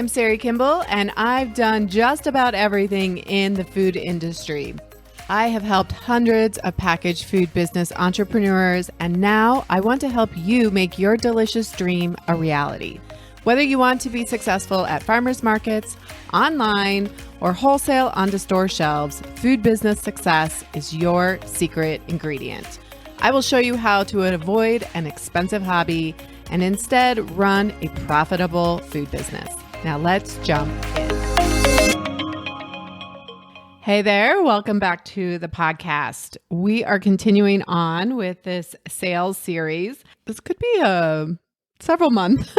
I'm Sari Kimball, and I've done just about everything in the food industry. I have helped hundreds of packaged food business entrepreneurs, and now I want to help you make your delicious dream a reality. Whether you want to be successful at farmers markets, online, or wholesale onto store shelves, food business success is your secret ingredient. I will show you how to avoid an expensive hobby and instead run a profitable food business. Now let's jump in. Hey there, welcome back to the podcast. We are continuing on with this sales series. This could be a several month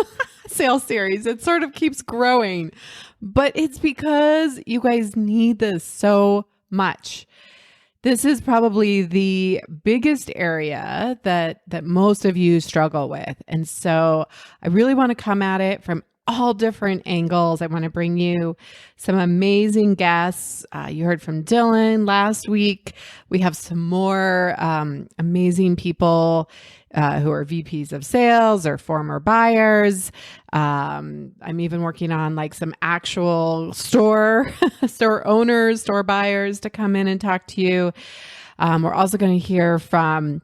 sales series. It sort of keeps growing, but it's because you guys need this so much. This is probably the biggest area that most of you struggle with. And so I really want to come at it from all different angles. I want to bring you some amazing guests. You heard from Dylan last week. We have some more amazing people who are VPs of sales or former buyers. I'm even working on like some actual store owners, store buyers to come in and talk to you. We're also going to hear from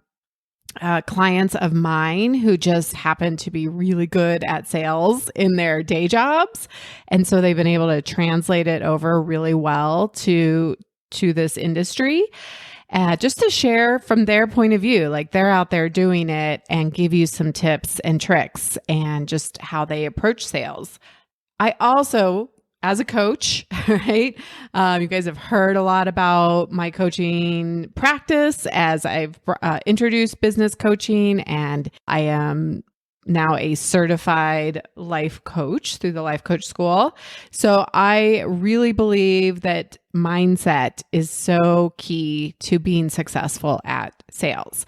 clients of mine who just happen to be really good at sales in their day jobs. And so they've been able to translate it over really well to this industry. Just to share from their point of view, like they're out there doing it, and give you some tips and tricks and just how they approach sales. I also, as a coach, right? You guys have heard a lot about my coaching practice as I've introduced business coaching, and I am now a certified life coach through the Life Coach School. So I really believe that mindset is so key to being successful at sales.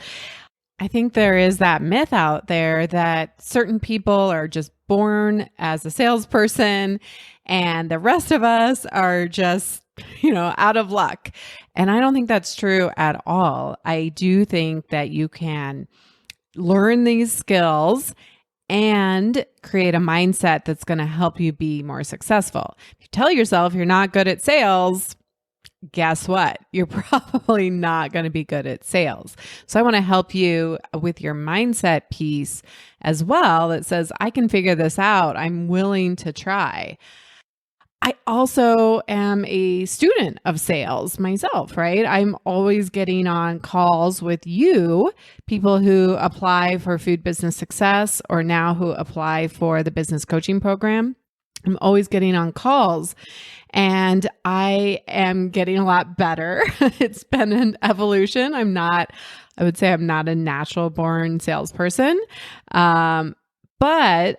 I think there is that myth out there that certain people are just born as a salesperson and the rest of us are just, out of luck. And I don't think that's true at all. I do think that you can learn these skills and create a mindset that's going to help you be more successful. If you tell yourself you're not good at sales, guess what? You're probably not going to be good at sales. So I want to help you with your mindset piece as well that says, I can figure this out. I'm willing to try. I also am a student of sales myself, right? I'm always getting on calls with you, people who apply for Food Business Success or now who apply for the business coaching program. I'm always getting on calls and I am getting a lot better. It's been an evolution. I would say I'm not a natural born salesperson, but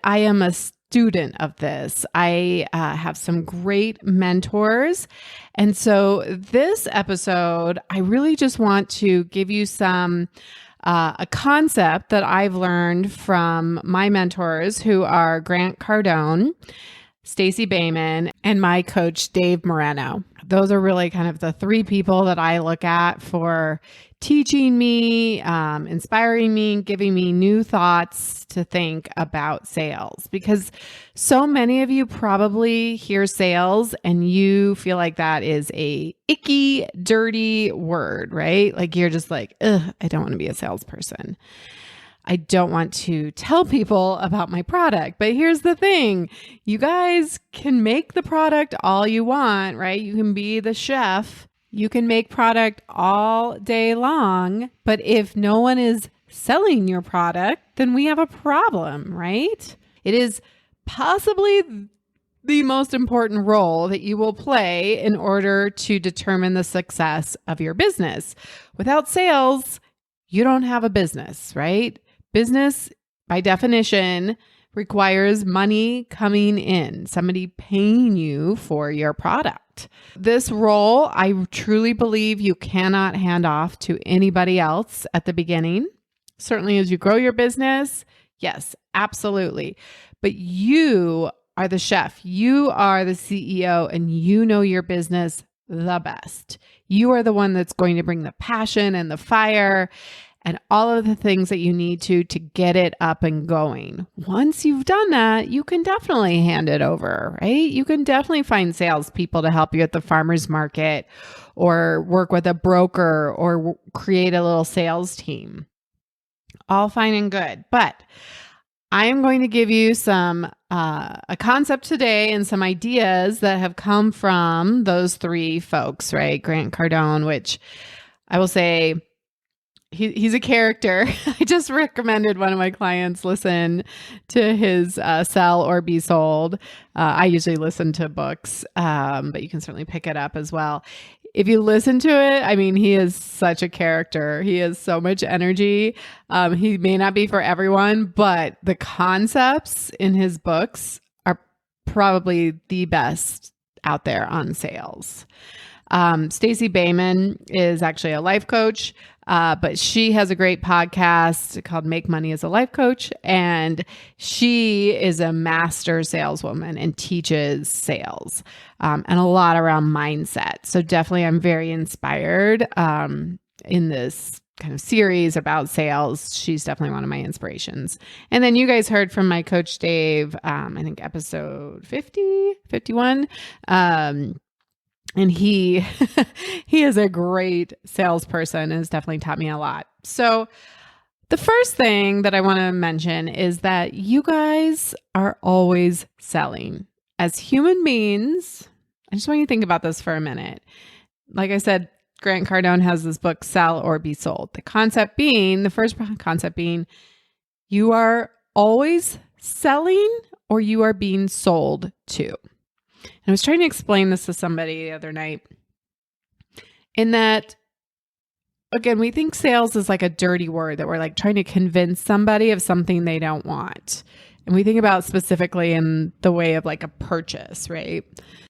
I am a student of this. I have some great mentors. And so this episode, I really just want to give you some a concept that I've learned from my mentors who are Grant Cardone, Stacy Boehman, and my coach, Dave Moreno. Those are really kind of the three people that I look at for teaching me, inspiring me, giving me new thoughts to think about sales. Because so many of you probably hear sales and you feel like that is a icky, dirty word, right? Like you're just like, ugh, I don't want to be a salesperson. I don't want to tell people about my product. But here's the thing. You guys can make the product all you want, right? You can be the chef. You can make product all day long. But if no one is selling your product, then we have a problem, right? It is possibly the most important role that you will play in order to determine the success of your business. Without sales, you don't have a business, right? Business, by definition, requires money coming in, somebody paying you for your product. This role, I truly believe you cannot hand off to anybody else at the beginning. Certainly as you grow your business, yes, absolutely. But you are the chef, you are the CEO, and you know your business the best. You are the one that's going to bring the passion and the fire. and all of the things that you need to get it up and going. Once you've done that, you can definitely hand it over, right? You can definitely find salespeople to help you at the farmer's market or work with a broker or create a little sales team. All fine and good. But I am going to give you a concept today and some ideas that have come from those three folks, right? Grant Cardone, which I will say he's a character. I just recommended one of my clients listen to his Sell or Be Sold. I usually listen to books, but you can certainly pick it up as well. If you listen to it, I mean, he is such a character. He has so much energy. He may not be for everyone, but the concepts in his books are probably the best out there on sales. Stacy Boehman is actually a life coach, but she has a great podcast called Make Money as a Life Coach. And she is a master saleswoman and teaches sales and a lot around mindset. So definitely I'm very inspired in this kind of series about sales. She's definitely one of my inspirations. And then you guys heard from my coach, Dave, I think episode 50, 51. And he is a great salesperson and has definitely taught me a lot. So the first thing that I want to mention is that you guys are always selling. As human beings, I just want you to think about this for a minute. Like I said, Grant Cardone has this book, Sell or Be Sold. The first concept being, you are always selling or you are being sold to. And I was trying to explain this to somebody the other night in that, again, we think sales is like a dirty word that we're like trying to convince somebody of something they don't want. And we think about specifically in the way of like a purchase, right?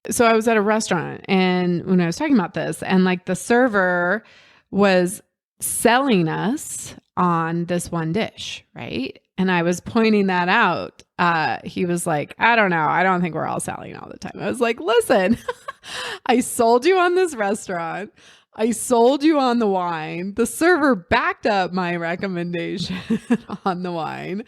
So I was at a restaurant and when I was talking about this and like the server was selling us on this one dish, right? And I was pointing that out. He was like, I don't know. I don't think we're all selling all the time. I was like, listen, I sold you on this restaurant. I sold you on the wine. The server backed up my recommendation on the wine.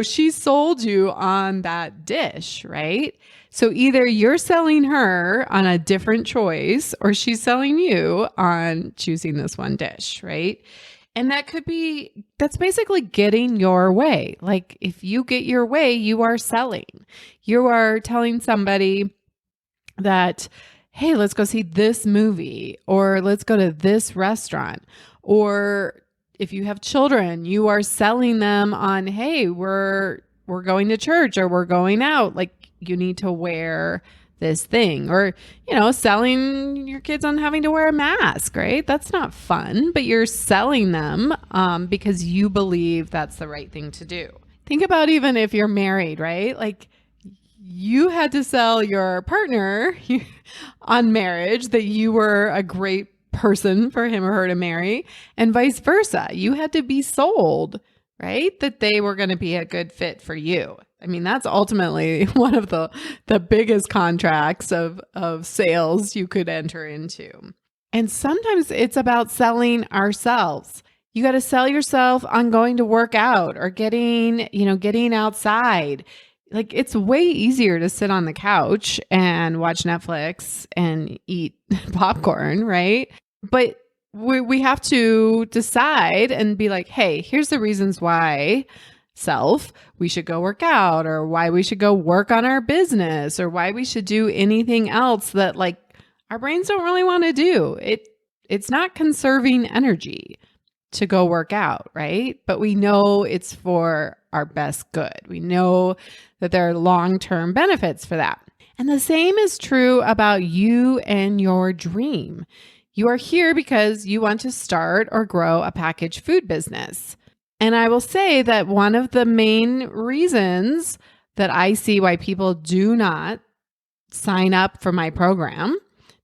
She sold you on that dish, right? So either you're selling her on a different choice or she's selling you on choosing this one dish, right? And that's basically getting your way. Like if you get your way, you are selling. You are telling somebody that, hey, let's go see this movie or let's go to this restaurant. Or if you have children, you are selling them on, hey, we're going to church or we're going out. Like you need to wear this thing or, selling your kids on having to wear a mask, right? That's not fun, but you're selling them because you believe that's the right thing to do. Think about even if you're married, right? Like you had to sell your partner on marriage that you were a great person for him or her to marry and vice versa. You had to be sold, right? That they were going to be a good fit for you. I mean, that's ultimately one of the biggest contracts of sales you could enter into. And sometimes it's about selling ourselves. You got to sell yourself on going to work out or getting outside. Like it's way easier to sit on the couch and watch Netflix and eat popcorn, right? But we have to decide and be like, hey, here's the reasons why we should go work out or why we should go work on our business or why we should do anything else that like our brains don't really want to do. It's not conserving energy to go work out, right? But we know it's for our best good. We know that there are long-term benefits for that. And the same is true about you and your dream. You are here because you want to start or grow a packaged food business. And I will say that one of the main reasons that I see why people do not sign up for my program,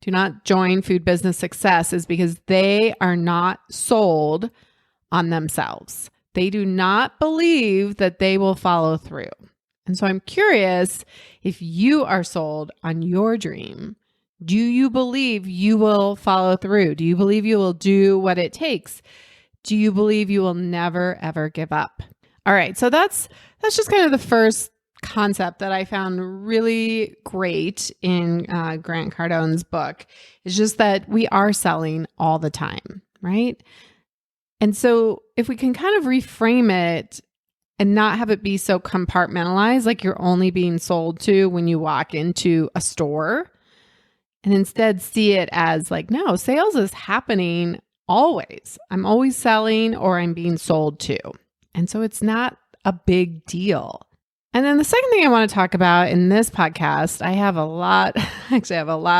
do not join Food Business Success, is because they are not sold on themselves. They do not believe that they will follow through. And so I'm curious if you are sold on your dream. Do you believe you will follow through? Do you believe you will do what it takes? Do you believe you will never, ever give up? All right. So that's just kind of the first concept that I found really great in Grant Cardone's book. It's just that we are selling all the time, right? And so if we can kind of reframe it and not have it be so compartmentalized, like you're only being sold to when you walk into a store, and instead see it as like, no, sales is happening always. I'm always selling or I'm being sold to. And so it's not a big deal. And then the second thing I want to talk about in this podcast, I have a lot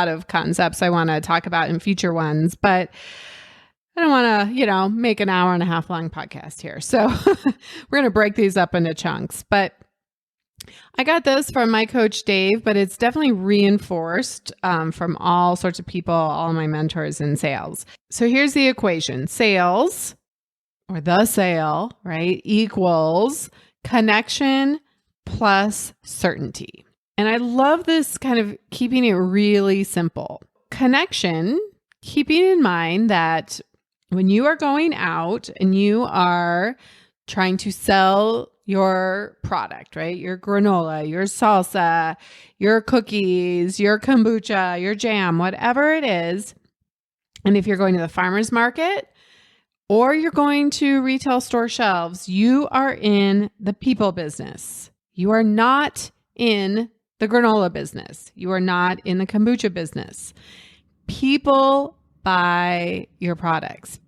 of concepts I want to talk about in future ones, but I don't want to, make an hour and a half long podcast here. So we're going to break these up into chunks. But I got this from my coach, Dave, but it's definitely reinforced from all sorts of people, all my mentors in sales. So here's the equation. Sales, or the sale, right, equals connection plus certainty. And I love this kind of keeping it really simple. Connection, keeping in mind that when you are going out and you are trying to sell your product, right? Your granola, your salsa, your cookies, your kombucha, your jam, whatever it is. And if you're going to the farmer's market or you're going to retail store shelves, you are in the people business. You are not in the granola business. You are not in the kombucha business. People buy your products.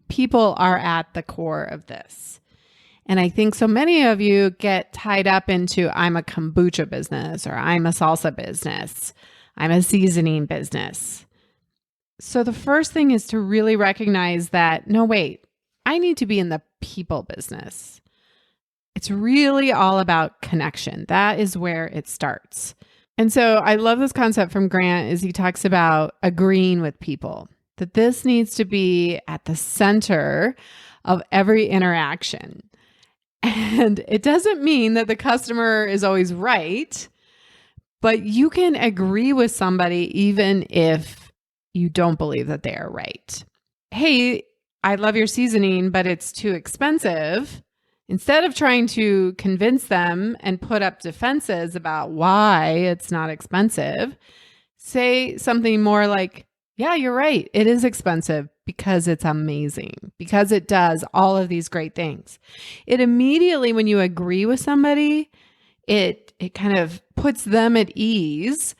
People are at the core of this. And I think so many of you get tied up into, I'm a kombucha business, or I'm a salsa business, I'm a seasoning business. So the first thing is to really recognize that, no, wait, I need to be in the people business. It's really all about connection. That is where it starts. And so I love this concept from Grant is he talks about agreeing with people, that this needs to be at the center of every interaction. And it doesn't mean that the customer is always right, but you can agree with somebody even if you don't believe that they are right. Hey, I love your seasoning, but it's too expensive. Instead of trying to convince them and put up defenses about why it's not expensive, say something more like, yeah, you're right. It is expensive because it's amazing, because it does all of these great things. It immediately, when you agree with somebody, it kind of puts them at ease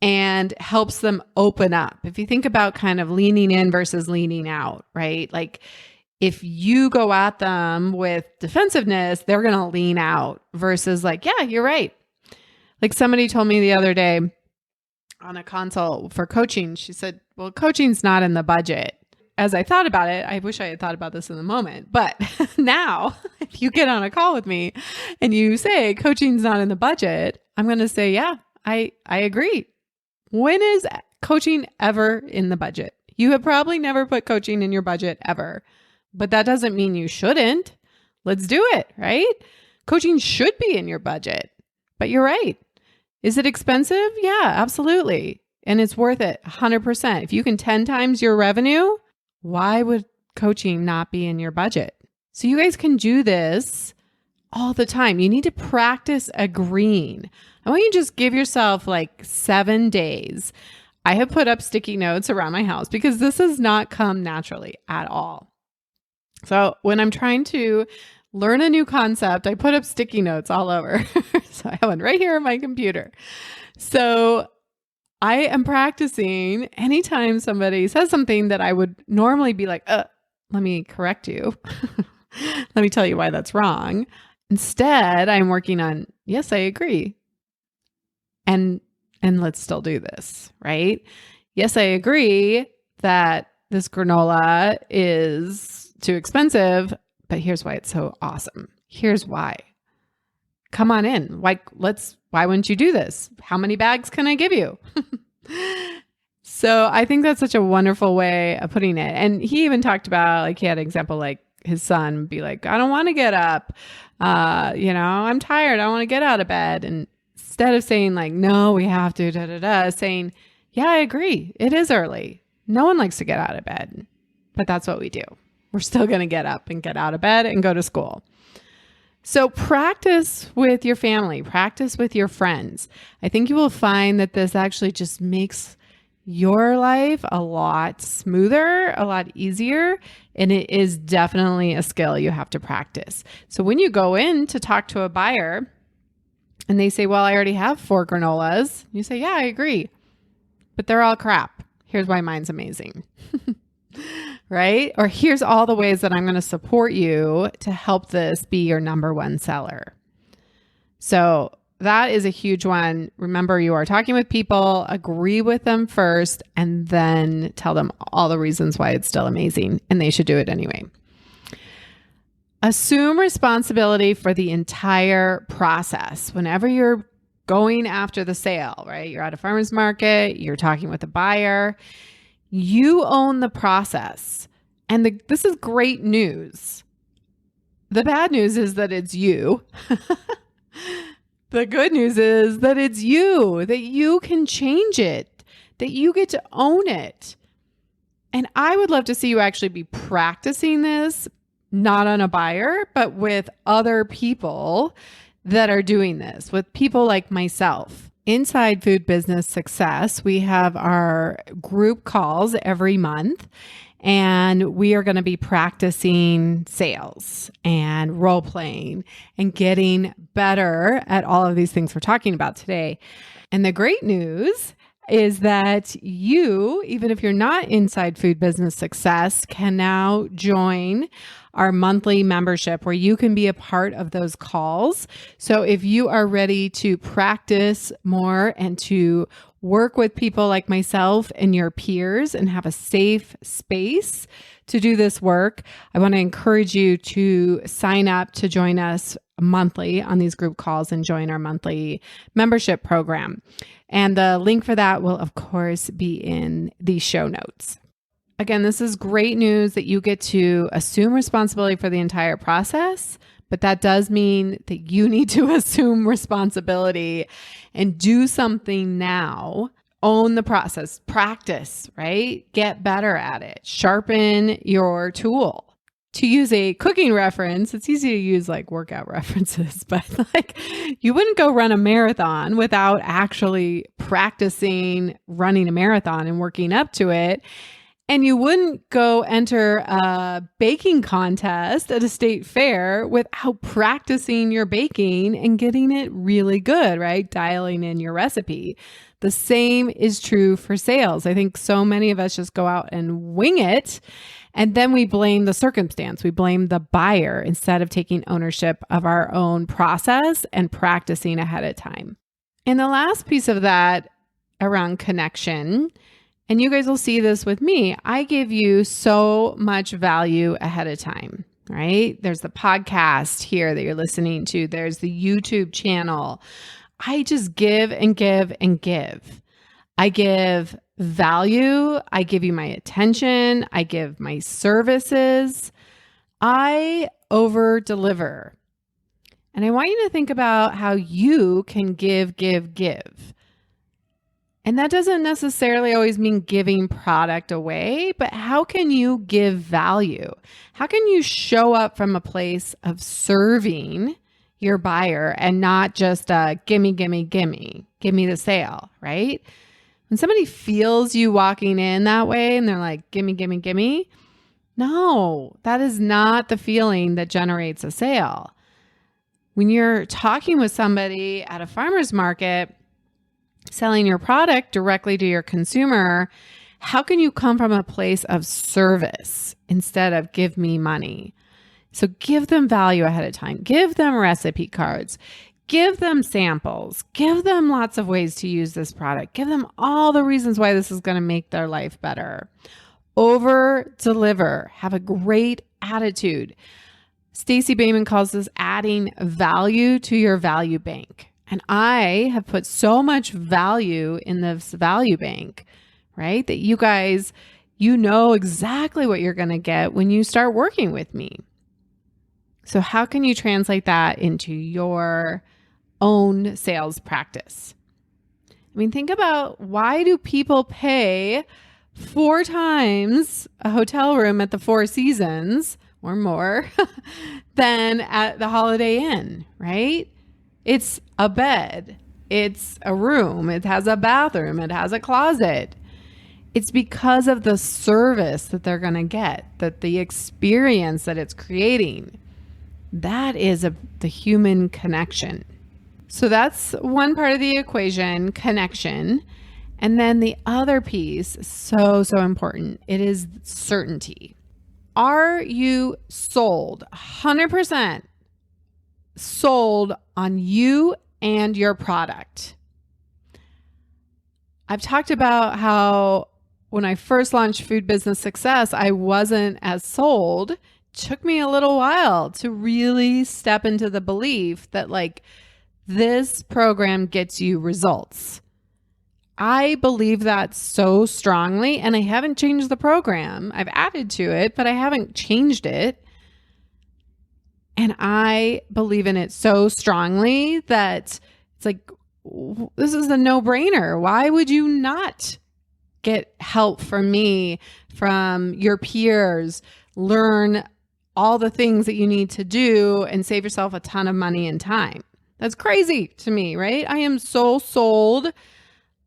and helps them open up. If you think about kind of leaning in versus leaning out, right? Like if you go at them with defensiveness, they're going to lean out versus like, yeah, you're right. Like somebody told me the other day on a consult for coaching, she said, well, coaching's not in the budget. As I thought about it, I wish I had thought about this in the moment, but now if you get on a call with me and you say coaching's not in the budget, I'm going to say, yeah, I agree. When is coaching ever in the budget? You have probably never put coaching in your budget ever, but that doesn't mean you shouldn't. Let's do it, right? Coaching should be in your budget, but you're right. Is it expensive? Yeah, absolutely. And it's worth it 100%. If you can 10 times your revenue, why would coaching not be in your budget? So you guys can do this all the time. You need to practice agreeing. I want you to just give yourself like 7 days. I have put up sticky notes around my house because this has not come naturally at all. So when I'm trying to learn a new concept, I put up sticky notes all over. So I have one right here on my computer. So I am practicing anytime somebody says something that I would normally be like, let me correct you. Let me tell you why that's wrong. Instead, I'm working on, yes, I agree. And let's still do this, right? Yes, I agree that this granola is too expensive, but here's why it's so awesome. Here's why. Come on in. Why wouldn't you do this? How many bags can I give you? So I think that's such a wonderful way of putting it. And he even talked about, like, he had an example, like his son would be like, I don't want to get up. I'm tired. I want to get out of bed. And instead of saying like, no, we have to, saying, yeah, I agree. It is early. No one likes to get out of bed, but that's what we do. We're still going to get up and get out of bed and go to school. So practice with your family, practice with your friends. I think you will find that this actually just makes your life a lot smoother, a lot easier, and it is definitely a skill you have to practice. So when you go in to talk to a buyer and they say, well, I already have 4 granolas, you say, yeah, I agree, but they're all crap. Here's why mine's amazing. Right? Or here's all the ways that I'm going to support you to help this be your number one seller. So that is a huge one. Remember, you are talking with people, agree with them first, and then tell them all the reasons why it's still amazing and they should do it anyway. Assume responsibility for the entire process. Whenever you're going after the sale, right? You're at a farmer's market, you're talking with a buyer, you own the process. And this is great news. The bad news is that it's you. The good news is that it's you, that you can change it, that you get to own it. And I would love to see you actually be practicing this, not on a buyer, but with other people that are doing this, with people like myself. Inside Food Business Success, we have our group calls every month, and we are going to be practicing sales and role playing and getting better at all of these things we're talking about today. And the great news is that you, even if you're not inside Food Business Success, can now join our monthly membership where you can be a part of those calls. So if you are ready to practice more and to work with people like myself and your peers and have a safe space to do this work, I want to encourage you to sign up to join us monthly on these group calls and join our monthly membership program. And the link for that will, of course, be in the show notes. Again, this is great news that you get to assume responsibility for the entire process, but that does mean that you need to assume responsibility and do something now. Own the process, practice, right? Get better at it. Sharpen your tool. To use a cooking reference, it's easy to use like workout references, but like you wouldn't go run a marathon without actually practicing running a marathon and working up to it. And you wouldn't go enter a baking contest at a state fair without practicing your baking and getting it really good, right? Dialing in your recipe. The same is true for sales. I think so many of us just go out and wing it, and then we blame the circumstance. We blame the buyer instead of taking ownership of our own process and practicing ahead of time. And the last piece of that around connection, and you guys will see this with me, I give you so much value ahead of time, right? There's the podcast here that you're listening to. There's the YouTube channel. I just give and give and give. I give value. I give you my attention. I give my services. I over deliver. And I want you to think about how you can give. And that doesn't necessarily always mean giving product away, but how can you give value? How can you show up from a place of serving your buyer and not just gimme the sale, right? When somebody feels you walking in that way and they're like, gimme, no, that is not the feeling that generates a sale. When you're talking with somebody at a farmer's market, selling your product directly to your consumer, how can you come from a place of service instead of give me money? So give them value ahead of time. Give them recipe cards. Give them samples. Give them lots of ways to use this product. Give them all the reasons why this is going to make their life better. Over deliver. Have a great attitude. Stacy Boehman calls this adding value to your value bank. And I have put so much value in this value bank, right? That you guys, you know exactly what you're going to get when you start working with me. So how can you translate that into your own sales practice? I mean, think about, why do people pay 4 times a hotel room at the Four Seasons or more than at the Holiday Inn, right? It's a bed. It's a room. It has a bathroom. It has a closet. It's because of the service that they're going to get, that the experience that it's creating. That is the human connection. So that's one part of the equation, connection. And then the other piece, so important, it is certainty. Are you sold, 100% sold on you and your product? I've talked about how when I first launched Food Business Success, I wasn't as sold. It took me a little while to really step into the belief that like this program gets you results. I believe that so strongly, and I haven't changed the program. I've added to it, but I haven't changed it. And I believe in it so strongly that it's like, this is a no-brainer. Why would you not get help from me, from your peers, learn all the things that you need to do and save yourself a ton of money and time? That's crazy to me, right? I am so sold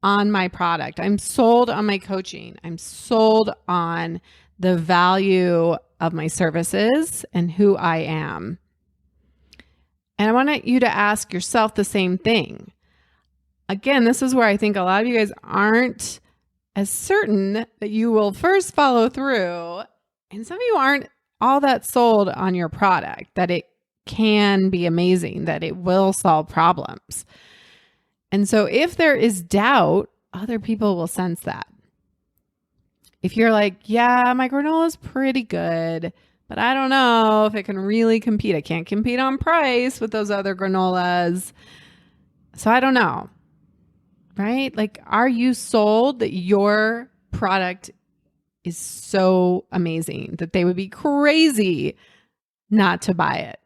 on my product. I'm sold on my coaching. I'm sold on the value of my services and who I am. And I want you to ask yourself the same thing. Again, this is where I think a lot of you guys aren't as certain that you will first follow through. And some of you aren't all that sold on your product, that it can be amazing, that it will solve problems. And so if there is doubt, other people will sense that. If you're like, yeah, my granola is pretty good, but I don't know if it can really compete. I can't compete on price with those other granolas. So I don't know, right? Like, are you sold that your product is so amazing that they would be crazy not to buy it?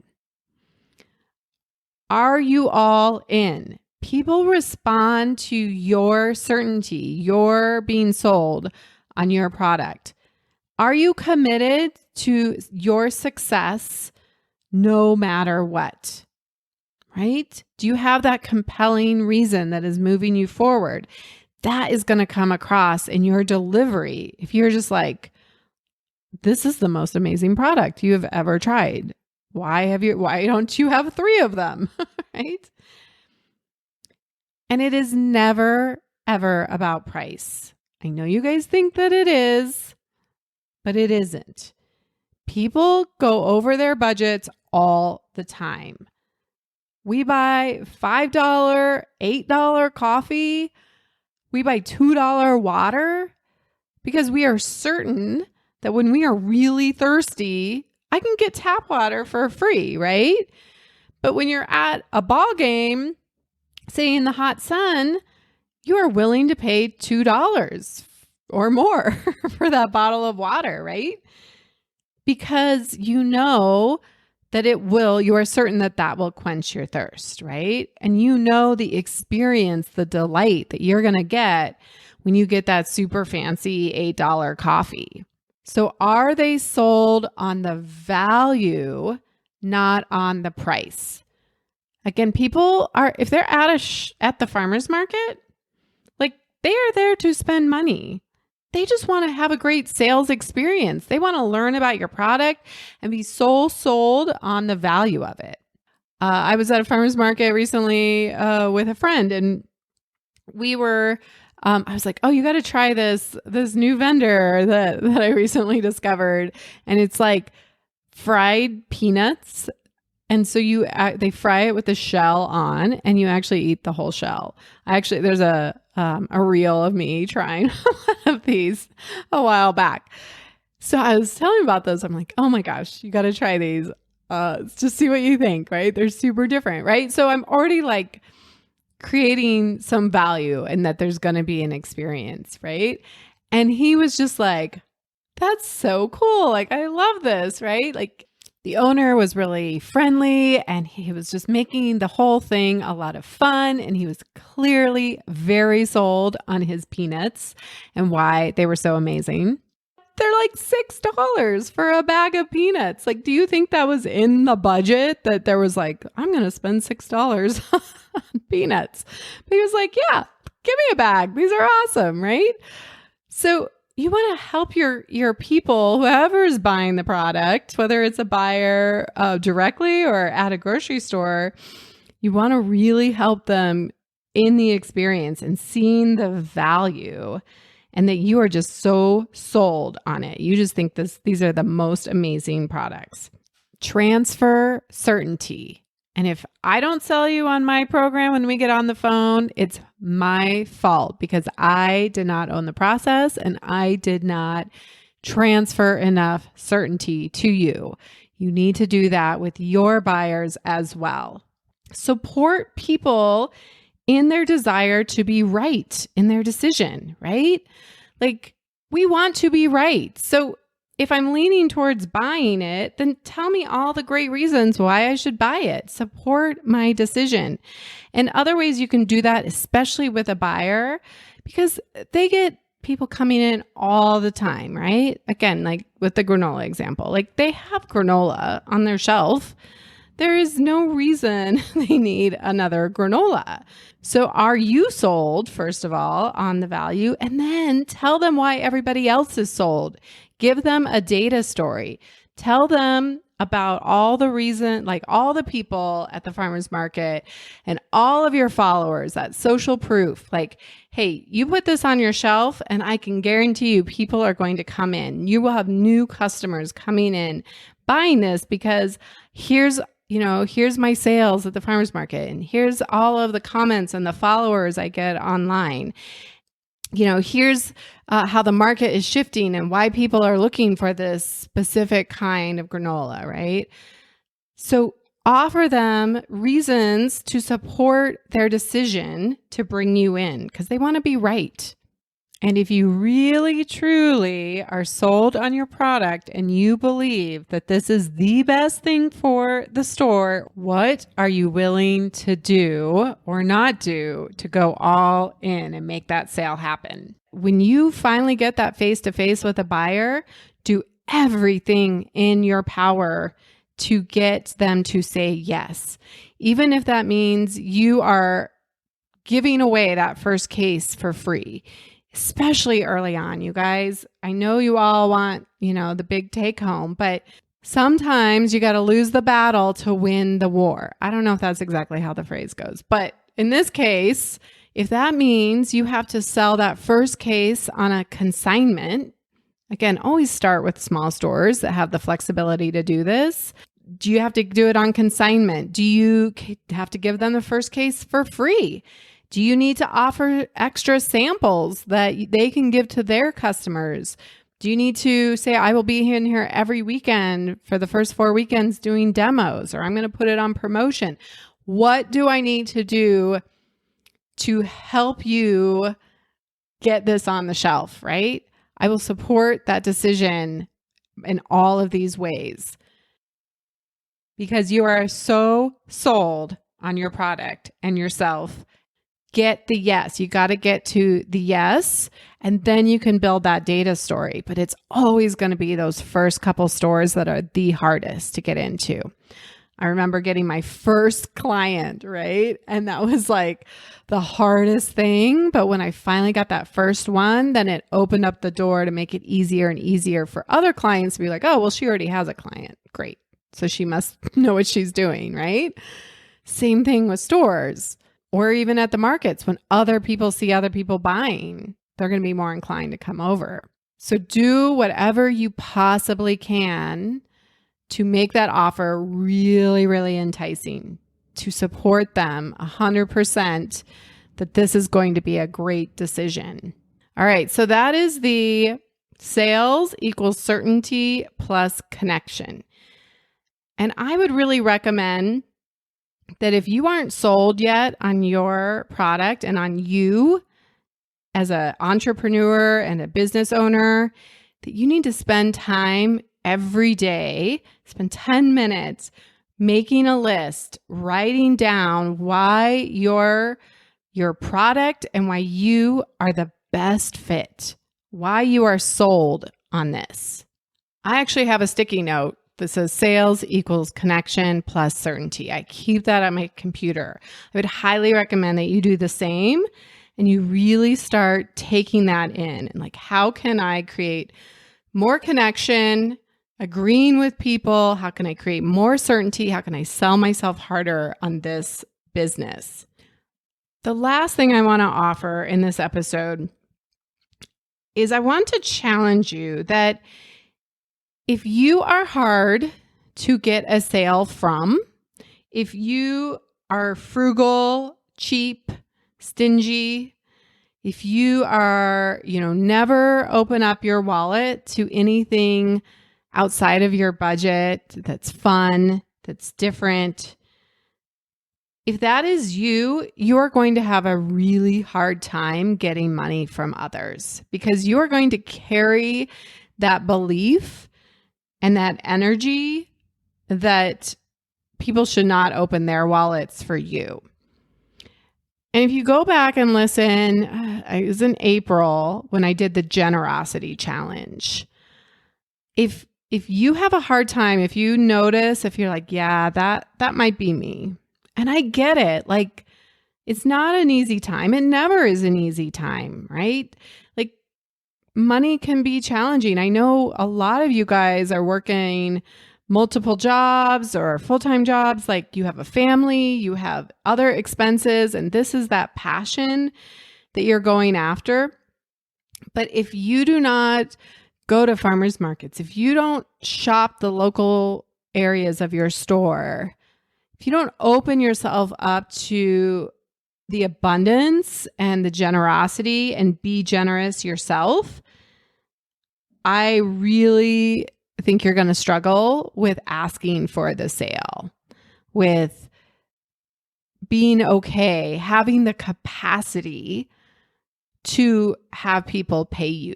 Are you all in? People respond to your certainty, your being sold on your product. Are you committed to your success no matter what? Right? Do you have that compelling reason that is moving you forward? That is going to come across in your delivery. If you're just like, this is the most amazing product you have ever tried. Why don't you have 3 of them? Right? And it is never, ever about price. I know you guys think that it is, but it isn't. People go over their budgets all the time. We buy $5, $8 coffee. We buy $2 water because we are certain that when we are really thirsty, I can get tap water for free, right? But when you're at a ball game, say in the hot sun, you are willing to pay $2 or more for that bottle of water, right? Because you know that you are certain that that will quench your thirst, right? And you know the experience, the delight that you're going to get when you get that super fancy $8 coffee. So are they sold on the value, not on the price? Again, people are, if they're at the farmer's market, like they are there to spend money. They just want to have a great sales experience. They want to learn about your product and be so sold on the value of it. I was at a farmer's market recently with a friend, and we were, I was like, oh, you got to try this new vendor that I recently discovered. And it's like fried peanuts. And so they fry it with the shell on, and you actually eat the whole shell. There's a reel of me trying one of these a while back. So I was telling about those. I'm like, oh my gosh, you got to try these. Just see what you think, right? They're super different, right? So I'm already like creating some value and that there's going to be an experience, right? And he was just like, that's so cool. Like, I love this, right? Like, The owner was really friendly and he was just making the whole thing a lot of fun. And he was clearly very sold on his peanuts and why they were so amazing. They're like $6 for a bag of peanuts. Like, do you think that was in the budget that there was like, I'm going to spend $6 on peanuts? But he was like, yeah, give me a bag. These are awesome, right? So you want to help your people, whoever's buying the product, whether it's a buyer directly or at a grocery store, you want to really help them in the experience and seeing the value and that you are just so sold on it. You just think these are the most amazing products. Transfer certainty. And if I don't sell you on my program when we get on the phone, it's my fault because I did not own the process and I did not transfer enough certainty to you. You need to do that with your buyers as well. Support people in their desire to be right in their decision, right? Like, we want to be right. So if I'm leaning towards buying it, then tell me all the great reasons why I should buy it. Support my decision. And other ways you can do that, especially with a buyer, because they get people coming in all the time, right? Again, like with the granola example, like they have granola on their shelf. There is no reason they need another granola. So are you sold, first of all, on the value? And then tell them why everybody else is sold. Give them a data story. Tell them about all the reason, like all the people at the farmer's market and all of your followers, that social proof. Like, hey, you put this on your shelf and I can guarantee you people are going to come in. You will have new customers coming in buying this because here's my sales at the farmer's market and here's all of the comments and the followers I get online. Here's how the market is shifting and why people are looking for this specific kind of granola, right? So offer them reasons to support their decision to bring you in because they want to be right. And if you really, truly are sold on your product and you believe that this is the best thing for the store, what are you willing to do or not do to go all in and make that sale happen? When you finally get that face-to-face with a buyer, do everything in your power to get them to say yes. Even if that means you are giving away that first case for free. Especially early on, you guys. I know you all want, the big take home, but sometimes you got to lose the battle to win the war. I don't know if that's exactly how the phrase goes, but in this case, if that means you have to sell that first case on a consignment, again, always start with small stores that have the flexibility to do this. Do you have to do it on consignment? Do you have to give them the first case for free? Do you need to offer extra samples that they can give to their customers? Do you need to say, I will be in here every weekend for the first 4 weekends doing demos, or I'm going to put it on promotion? What do I need to do to help you get this on the shelf, right? I will support that decision in all of these ways because you are so sold on your product and yourself. Get the yes. You got to get to the yes, and then you can build that data story. But it's always going to be those first couple stores that are the hardest to get into. I remember getting my first client, right? And that was like the hardest thing. But when I finally got that first one, then it opened up the door to make it easier and easier for other clients to be like, oh, well, she already has a client. Great. So she must know what she's doing, right? Same thing with stores. Or even at the markets, when other people see other people buying, they're going to be more inclined to come over. So do whatever you possibly can to make that offer really, really enticing, to support them 100% that this is going to be a great decision. All right, so that is the sales equals certainty plus connection. And I would really recommend that if you aren't sold yet on your product and on you as an entrepreneur and a business owner, that you need to spend time every day, spend 10 minutes making a list, writing down why your product and why you are the best fit, why you are sold on this. I actually have a sticky note that says sales equals connection plus certainty. I keep that on my computer. I would highly recommend that you do the same and you really start taking that in and like, how can I create more connection, agreeing with people? How can I create more certainty? How can I sell myself harder on this business? The last thing I want to offer in this episode is I want to challenge you that if you are hard to get a sale from, if you are frugal, cheap, stingy, if you are, never open up your wallet to anything outside of your budget that's fun, that's different, if that is you, you are going to have a really hard time getting money from others because you are going to carry that belief and that energy that people should not open their wallets for you. And if you go back and listen, it was in April when I did the generosity challenge. If you have a hard time, if you notice, if you're like, yeah, that might be me. And I get it. Like, it's not an easy time. It never is an easy time, right? Like, money can be challenging. I know a lot of you guys are working multiple jobs or full-time jobs. Like, you have a family, you have other expenses, and this is that passion that you're going after. But if you do not go to farmers markets, if you don't shop the local areas of your store, if you don't open yourself up to the abundance and the generosity and be generous yourself, I really think you're going to struggle with asking for the sale, with being okay, having the capacity to have people pay you.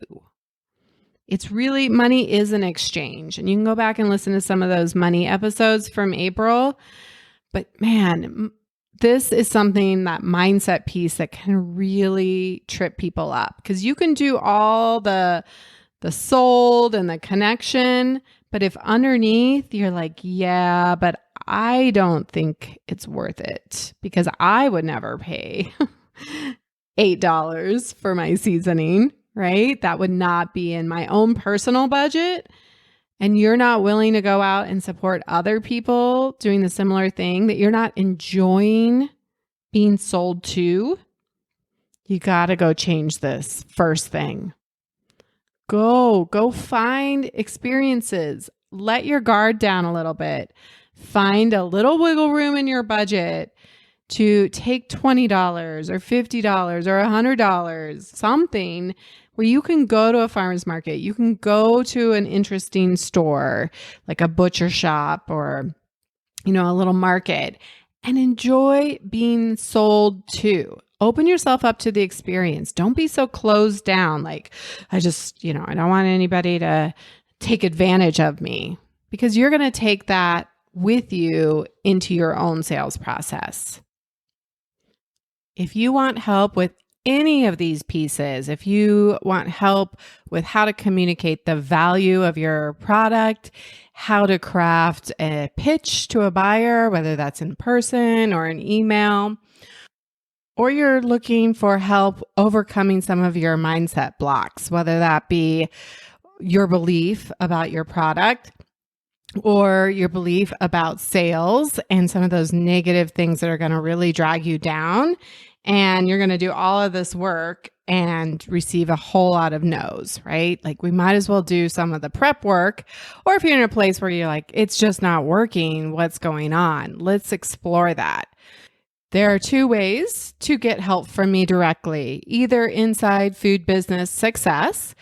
It's really, money is an exchange. And you can go back and listen to some of those money episodes from April. But man, this is something, that mindset piece that can really trip people up, because you can do all the sold and the connection, but if underneath you're like, yeah, but I don't think it's worth it because I would never pay $8 for my seasoning, right? That would not be in my own personal budget. And you're not willing to go out and support other people doing the similar thing, that you're not enjoying being sold to, you got to go change this first thing. Go find experiences. Let your guard down a little bit. Find a little wiggle room in your budget to take $20 or $50 or $100, something where you can go to a farmer's market. You can go to an interesting store like a butcher shop or, a little market, and enjoy being sold to. Open yourself up to the experience. Don't be so closed down. Like, I just, I don't want anybody to take advantage of me, because you're going to take that with you into your own sales process. If you want help with any of these pieces, if you want help with how to communicate the value of your product, how to craft a pitch to a buyer, whether that's in person or an email, or you're looking for help overcoming some of your mindset blocks, whether that be your belief about your product or your belief about sales and some of those negative things that are going to really drag you down, and you're going to do all of this work and receive a whole lot of no's, right? Like, we might as well do some of the prep work. Or if you're in a place where you're like, it's just not working, what's going on? Let's explore that. There are two ways to get help from me directly, either inside Food Business Success,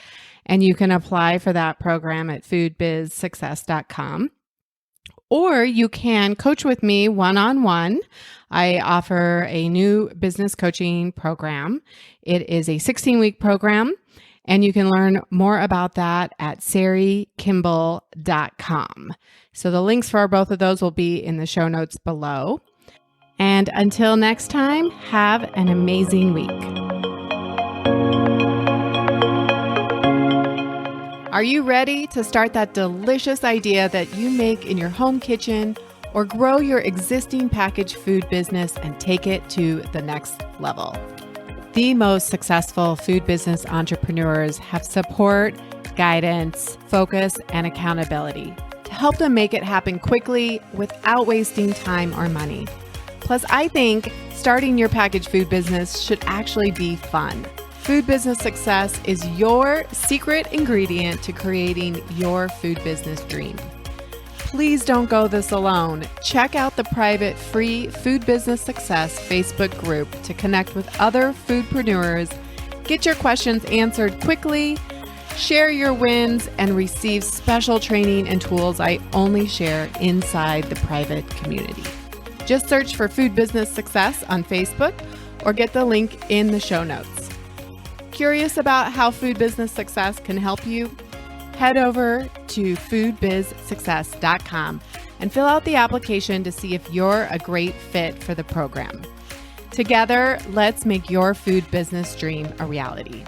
and you can apply for that program at foodbizsuccess.com, or you can coach with me one-on-one. I offer a new business coaching program. It is a 16-week program, And you can learn more about that at SariKimball.com. So the links for both of those will be in the show notes below. And until next time, have an amazing week. Are you ready to start that delicious idea that you make in your home kitchen or grow your existing packaged food business and take it to the next level? The most successful food business entrepreneurs have support, guidance, focus, and accountability to help them make it happen quickly without wasting time or money. Plus, I think starting your packaged food business should actually be fun. Food business success is your secret ingredient to creating your food business dream. Please don't go this alone. Check out the private free Food Business Success Facebook group to connect with other foodpreneurs, get your questions answered quickly, share your wins, and receive special training and tools I only share inside the private community. Just search for Food Business Success on Facebook or get the link in the show notes. Curious about how Food Business Success can help you? Head over to foodbizsuccess.com and fill out the application to see if you're a great fit for the program. Together, let's make your food business dream a reality.